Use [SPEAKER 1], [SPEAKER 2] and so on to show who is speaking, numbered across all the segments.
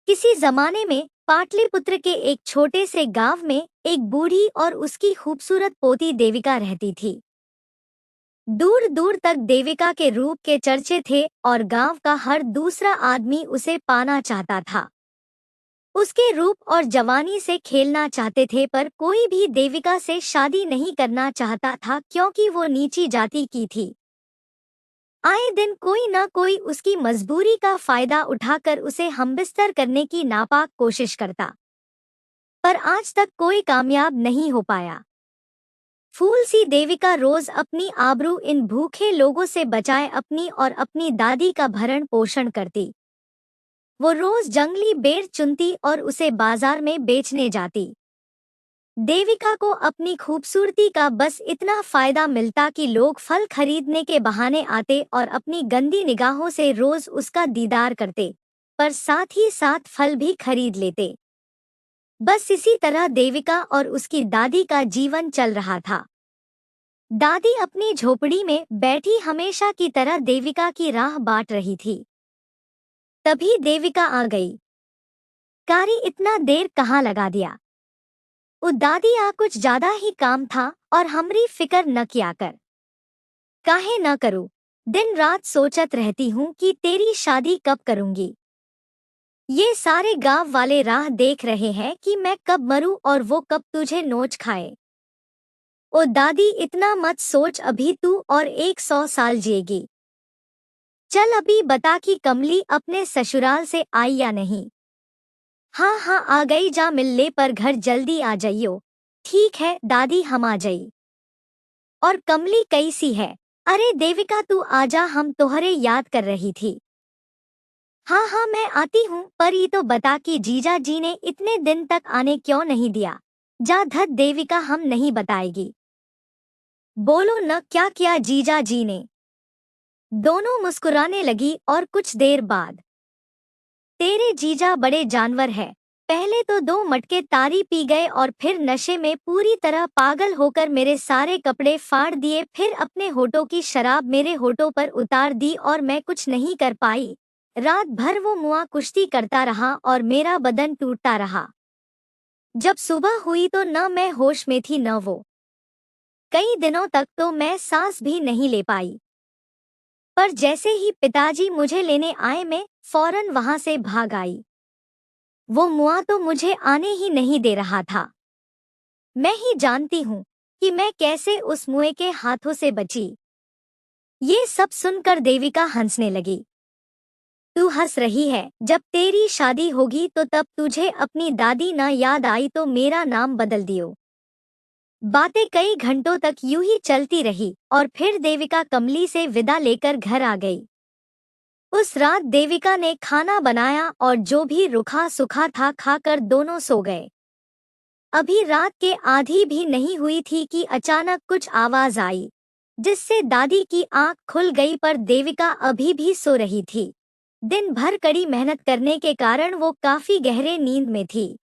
[SPEAKER 1] किसी जमाने में पाटलिपुत्र के एक छोटे से गांव में एक बूढ़ी और उसकी खूबसूरत पोती देविका रहती थी। दूर दूर तक देविका के रूप के चर्चे थे और गांव का हर दूसरा आदमी उसे पाना चाहता था। उसके रूप और जवानी से खेलना चाहते थे, पर कोई भी देविका से शादी नहीं करना चाहता था क्योंकि वो नीची जाति की थी। आए दिन कोई न कोई उसकी मजबूरी का फायदा उठाकर उसे हमबिस्तर करने की नापाक कोशिश करता, पर आज तक कोई कामयाब नहीं हो पाया। फूल सी देविका रोज अपनी आबरू इन भूखे लोगों से बचाए अपनी और अपनी दादी का भरण पोषण करती। वो रोज जंगली बेर चुनती और उसे बाजार में बेचने जाती। देविका को अपनी खूबसूरती का बस इतना फायदा मिलता कि लोग फल खरीदने के बहाने आते और अपनी गंदी निगाहों से रोज उसका दीदार करते, पर साथ ही साथ फल भी खरीद लेते। बस इसी तरह देविका और उसकी दादी का जीवन चल रहा था। दादी अपनी झोपड़ी में बैठी हमेशा की तरह देविका की राह बाट रही थी। तभी देविका आ गई। कारी, इतना देर कहाँ लगा दिया? ओ दादी, आ कुछ ज्यादा ही काम था और हमरी फिकर न किया कर। काहे न करूं, दिन रात सोचत रहती हूँ कि तेरी शादी कब करूंगी। ये सारे गांव वाले राह देख रहे हैं कि मैं कब मरूं और वो कब तुझे नोच खाए। ओ दादी, इतना मत सोच, अभी तू और 100 साल जिएगी। चल अभी बता कि कमली अपने ससुराल से आई या नहीं। हाँ हाँ, आ गई, जा मिलने पर घर जल्दी आ जाइयो। ठीक है दादी, हम आ जाई। और कमली कैसी है? अरे देविका, तू आजा, हम तोहरे याद कर रही थी। हाँ हाँ, मैं आती हूँ, पर ये तो बता कि जीजा जी ने इतने दिन तक आने क्यों नहीं दिया। जा धत देविका, हम नहीं बताएगी। बोलो न, क्या किया जीजा जी ने? दोनों मुस्कुराने लगी और कुछ देर बाद, तेरे जीजा बड़े जानवर है। पहले तो 2 मटके तारी पी गए और फिर नशे में पूरी तरह पागल होकर मेरे सारे कपड़े फाड़ दिए, फिर अपने होठों की शराब मेरे होठों पर उतार दी और मैं कुछ नहीं कर पाई। रात भर वो मुआ कुश्ती करता रहा और मेरा बदन टूटता रहा। जब सुबह हुई तो न मैं होश में थी न वो। कई दिनों तक तो मैं सांस भी नहीं ले पाई। पर जैसे ही पिताजी मुझे लेने आए, मैं फौरन वहां से भाग आई। वो मुआ तो मुझे आने ही नहीं दे रहा था। मैं ही जानती हूँ कि मैं कैसे उस मुए के हाथों से बची। ये सब सुनकर देविका हंसने लगी। तू हंस रही है? जब तेरी शादी होगी तो तब तुझे अपनी दादी ना याद आई तो मेरा नाम बदल दियो। बातें कई घंटों तक यूं ही चलती रही और फिर देविका कमली से विदा लेकर घर आ गई। उस रात देविका ने खाना बनाया और जो भी रुखा सुखा था खाकर दोनों सो गए। अभी रात के आधी भी नहीं हुई थी कि अचानक कुछ आवाज आई, जिससे दादी की आंख खुल गई, पर देविका अभी भी सो रही थी। दिन भर कड़ी मेहनत करने के कारण वो काफी गहरे नींद में थी।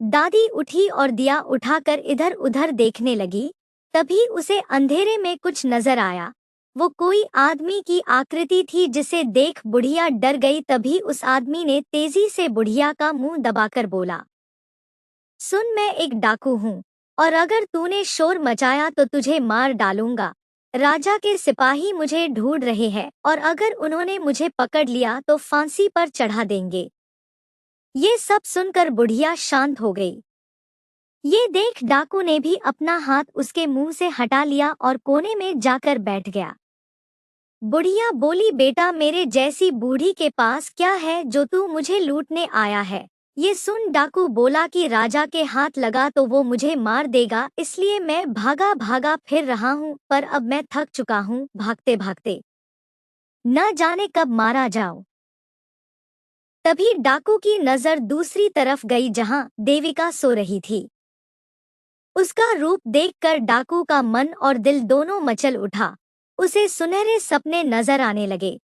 [SPEAKER 1] दादी उठी और दिया उठाकर इधर उधर देखने लगी। तभी उसे अंधेरे में कुछ नजर आया। वो कोई आदमी की आकृति थी जिसे देख बुढ़िया डर गई। तभी उस आदमी ने तेजी से बुढ़िया का मुंह दबाकर बोला, सुन, मैं एक डाकू हूँ और अगर तूने शोर मचाया तो तुझे मार डालूंगा। राजा के सिपाही मुझे ढूंढ रहे हैं और अगर उन्होंने मुझे पकड़ लिया तो फांसी पर चढ़ा देंगे। ये सब सुनकर बुढ़िया शांत हो गई। ये देख डाकू ने भी अपना हाथ उसके मुंह से हटा लिया और कोने में जाकर बैठ गया। बुढ़िया बोली, बेटा, मेरे जैसी बूढ़ी के पास क्या है जो तू मुझे लूटने आया है? ये सुन डाकू बोला कि राजा के हाथ लगा तो वो मुझे मार देगा, इसलिए मैं भागा भागा फिर रहा हूँ, पर अब मैं थक चुका हूँ भागते भागते। न जाने कब मारा जाऊं। तभी डाकू की नजर दूसरी तरफ गई जहां देविका सो रही थी। उसका रूप देखकर डाकू का मन और दिल दोनों मचल उठा। उसे सुनहरे सपने नजर आने लगे।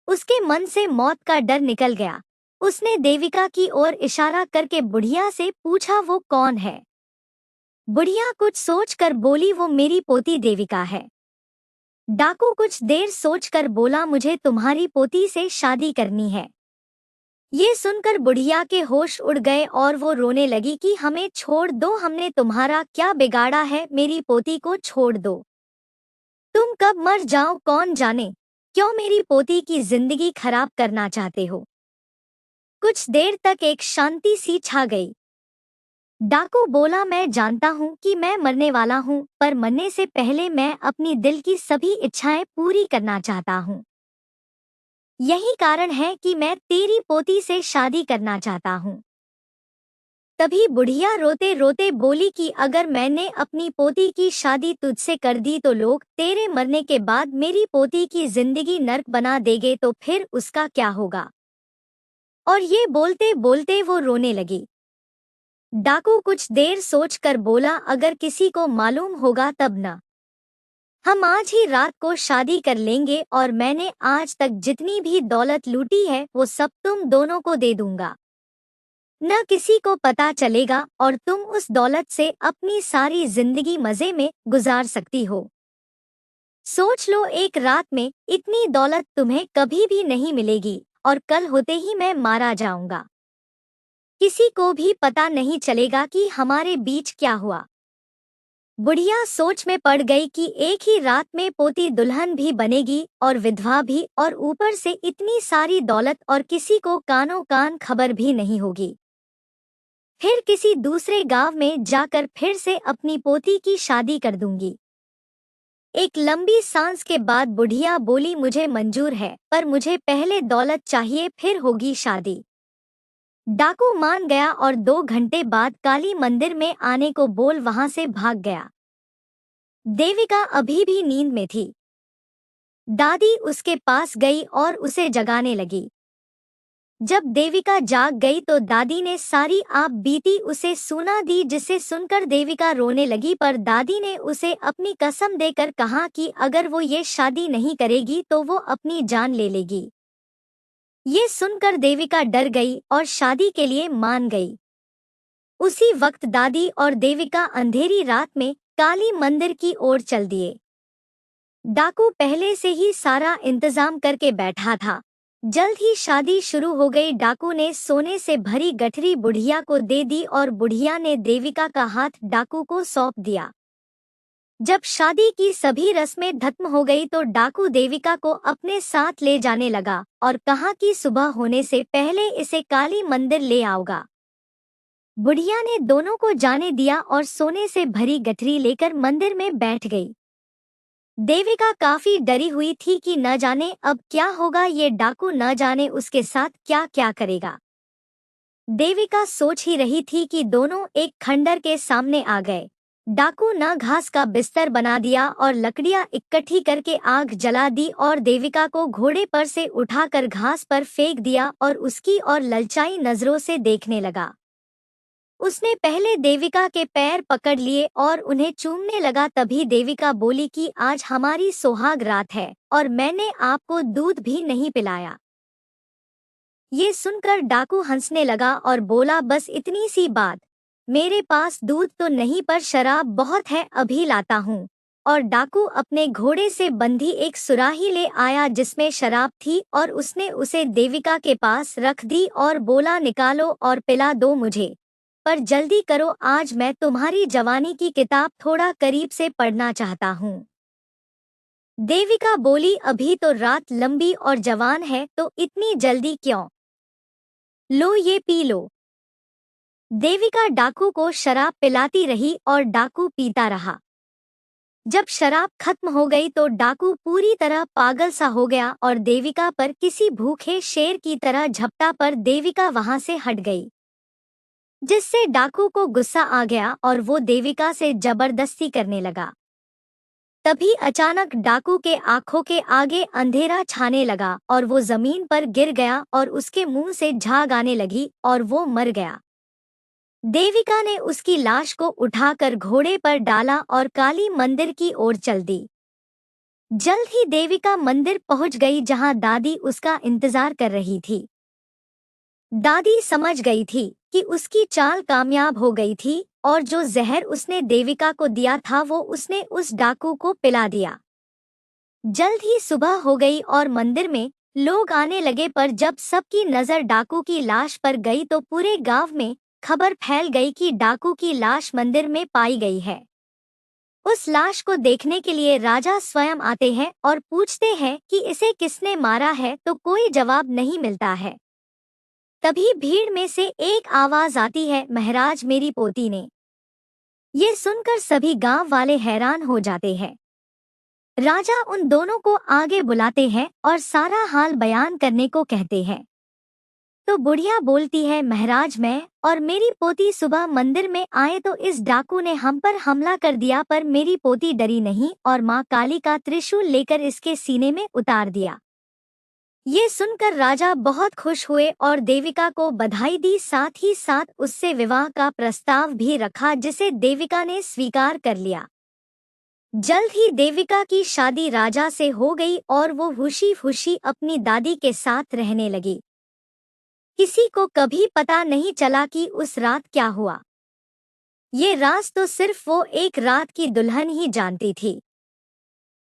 [SPEAKER 1] उसके मन से मौत का डर निकल गया। उसने देविका की ओर इशारा करके बुढ़िया से पूछा, वो कौन है? बुढ़िया कुछ सोचकर बोली, वो मेरी पोती देविका है। डाकू कुछ देर सोचकर बोला, मुझे तुम्हारी पोती से शादी करनी है। ये सुनकर बुढ़िया के होश उड़ गए और वो रोने लगी कि हमें छोड़ दो, हमने तुम्हारा क्या बिगाड़ा है, मेरी पोती को छोड़ दो। तुम कब मर जाओ कौन जाने, क्यों मेरी पोती की जिंदगी खराब करना चाहते हो। कुछ देर तक एक शांति सी छा गई। डाकू बोला, मैं जानता हूँ कि मैं मरने वाला हूँ, पर मरने से पहले मैं अपनी दिल की सभी इच्छाएं पूरी करना चाहता हूँ। यही कारण है कि मैं तेरी पोती से शादी करना चाहता हूँ। तभी बुढ़िया रोते रोते बोली कि अगर मैंने अपनी पोती की शादी तुझसे कर दी तो लोग तेरे मरने के बाद मेरी पोती की जिंदगी नर्क बना देंगे, तो फिर उसका क्या होगा। और ये बोलते बोलते वो रोने लगी। डाकू कुछ देर सोचकर बोला, अगर किसी को मालूम होगा तब ना, हम आज ही रात को शादी कर लेंगे और मैंने आज तक जितनी भी दौलत लूटी है वो सब तुम दोनों को दे दूंगा। न किसी को पता चलेगा और तुम उस दौलत से अपनी सारी जिंदगी मजे में गुजार सकती हो। सोच लो, एक रात में इतनी दौलत तुम्हें कभी भी नहीं मिलेगी और कल होते ही मैं मारा जाऊंगा। किसी को भी पता नहीं चलेगा कि हमारे बीच क्या हुआ। बुढ़िया सोच में पड़ गई कि एक ही रात में पोती दुल्हन भी बनेगी और विधवा भी, और ऊपर से इतनी सारी दौलत, और किसी को कानों कान खबर भी नहीं होगी। फिर किसी दूसरे गांव में जाकर फिर से अपनी पोती की शादी कर दूंगी। एक लंबी सांस के बाद बुढ़िया बोली, मुझे मंजूर है, पर मुझे पहले दौलत चाहिए, फिर होगी शादी। डाकू मान गया और 2 घंटे बाद काली मंदिर में आने को बोल वहां से भाग गया। देविका अभी भी नींद में थी। दादी उसके पास गई और उसे जगाने लगी। जब देविका जाग गई तो दादी ने सारी आप बीती उसे सुना दी, जिसे सुनकर देविका रोने लगी, पर दादी ने उसे अपनी कसम देकर कहा कि अगर वो ये शादी नहीं करेगी तो वो अपनी जान ले लेगी। ये सुनकर देविका डर गई और शादी के लिए मान गई। उसी वक्त दादी और देविका अंधेरी रात में काली मंदिर की ओर चल दिए। डाकू पहले से ही सारा इंतजाम करके बैठा था। जल्द ही शादी शुरू हो गई। डाकू ने सोने से भरी गठरी बुढ़िया को दे दी और बुढ़िया ने देविका का हाथ डाकू को सौंप दिया। जब शादी की सभी रस्में खत्म हो गई तो डाकू देविका को अपने साथ ले जाने लगा और कहा कि सुबह होने से पहले इसे काली मंदिर ले आओगा। बुढ़िया ने दोनों को जाने दिया और सोने से भरी गठरी लेकर मंदिर में बैठ गई। देविका काफी डरी हुई थी कि न जाने अब क्या होगा, ये डाकू न जाने उसके साथ क्या क्या करेगा। देविका सोच ही रही थी कि दोनों एक खंडर के सामने आ गए। डाकू ने घास का बिस्तर बना दिया और लकड़ियां इकट्ठी करके आग जला दी और देविका को घोड़े पर से उठाकर घास पर फेंक दिया और उसकी और ललचाई नजरों से देखने लगा। उसने पहले देविका के पैर पकड़ लिए और उन्हें चूमने लगा। तभी देविका बोली कि आज हमारी सुहाग रात है और मैंने आपको दूध भी नहीं पिलाया। ये सुनकर डाकू हंसने लगा और बोला, बस इतनी सी बात, मेरे पास दूध तो नहीं पर शराब बहुत है, अभी लाता हूँ। और डाकू अपने घोड़े से बंधी एक सुराही ले आया जिसमें शराब थी और उसने उसे देविका के पास रख दी और बोला, निकालो और पिला दो मुझे, पर जल्दी करो, आज मैं तुम्हारी जवानी की किताब थोड़ा करीब से पढ़ना चाहता हूँ। देविका बोली, अभी तो रात लंबी और जवान है, तो इतनी जल्दी क्यों, लो ये पी लो। देविका डाकू को शराब पिलाती रही और डाकू पीता रहा। जब शराब खत्म हो गई तो डाकू पूरी तरह पागल सा हो गया और देविका पर किसी भूखे शेर की तरह झपटा, पर देविका वहां से हट गई, जिससे डाकू को गुस्सा आ गया और वो देविका से जबरदस्ती करने लगा। तभी अचानक डाकू के आंखों के आगे अंधेरा छाने लगा और वो जमीन पर गिर गया और उसके मुंह से झाग आने लगी और वो मर गया। देविका ने उसकी लाश को उठाकर घोड़े पर डाला और काली मंदिर की ओर चल दी। जल्द ही देविका मंदिर पहुंच गई जहां दादी उसका इंतजार कर रही थी। दादी समझ गई थी कि उसकी चाल कामयाब हो गई थी और जो जहर उसने देविका को दिया था वो उसने उस डाकू को पिला दिया। जल्द ही सुबह हो गई और मंदिर में लोग आने लगे, पर जब सबकी नजर डाकू की लाश पर गई तो पूरे गांव में खबर फैल गई कि डाकू की लाश मंदिर में पाई गई है। उस लाश को देखने के लिए राजा स्वयं आते हैं और पूछते हैं कि इसे किसने मारा है, तो कोई जवाब नहीं मिलता है। तभी भीड़ में से एक आवाज आती है, महाराज, मेरी पोती ने। ये सुनकर सभी गांव वाले हैरान हो जाते हैं। राजा उन दोनों को आगे बुलाते हैं और सारा हाल बयान करने को कहते हैं। तो बुढ़िया बोलती है, महाराज, मैं और मेरी पोती सुबह मंदिर में आए तो इस डाकू ने हम पर हमला कर दिया, पर मेरी पोती डरी नहीं और माँ काली का त्रिशूल लेकर इसके सीने में उतार दिया। ये सुनकर राजा बहुत खुश हुए और देविका को बधाई दी, साथ ही साथ उससे विवाह का प्रस्ताव भी रखा, जिसे देविका ने स्वीकार कर लिया। जल्द ही देविका की शादी राजा से हो गई और वो खुशी खुशी अपनी दादी के साथ रहने लगी। किसी को कभी पता नहीं चला कि उस रात क्या हुआ। ये राज तो सिर्फ वो एक रात की दुल्हन ही जानती थी।